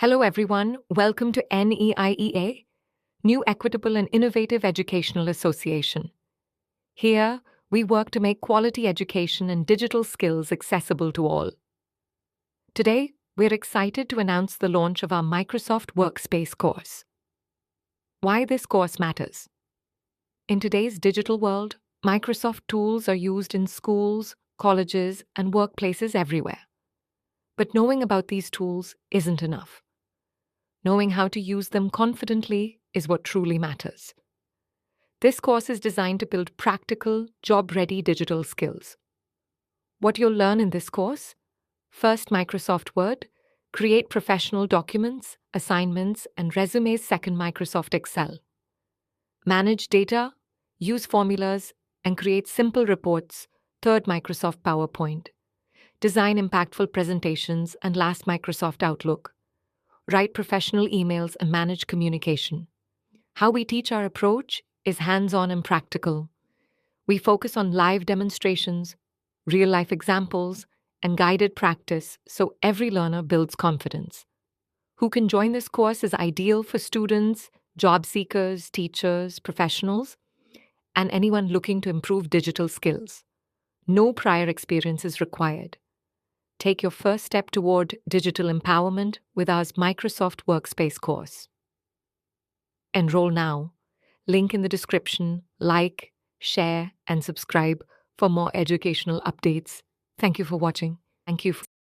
Hello everyone, welcome to NEIEA, New Equitable and Innovative Educational Association. Here, we work to make quality education and digital skills accessible to all. Today, we're excited to announce the launch of our Microsoft Workspace course. Why this course matters. In today's digital world, Microsoft tools are used in schools, colleges, and workplaces everywhere. But knowing about these tools isn't enough. Knowing how to use them confidently is what truly matters. This course is designed to build practical, job-ready digital skills. What you'll learn in this course: first, Microsoft Word, create professional documents, assignments, and resumes. Second, Microsoft Excel, manage data, use formulas, and create simple reports. Third, Microsoft PowerPoint, design impactful presentations. And last, Microsoft Outlook, write professional emails and manage communication. How we teach our approach is hands-on and practical. We focus on live demonstrations, real-life examples, and guided practice so every learner builds confidence. Who can join this course is ideal for students, job seekers, teachers, professionals, and anyone looking to improve digital skills. No prior experience is required. Take your first step toward digital empowerment with our Microsoft Workspace course. Enroll now. Link in the description. Like, share, and subscribe for more educational updates. Thank you for watching. Thank you.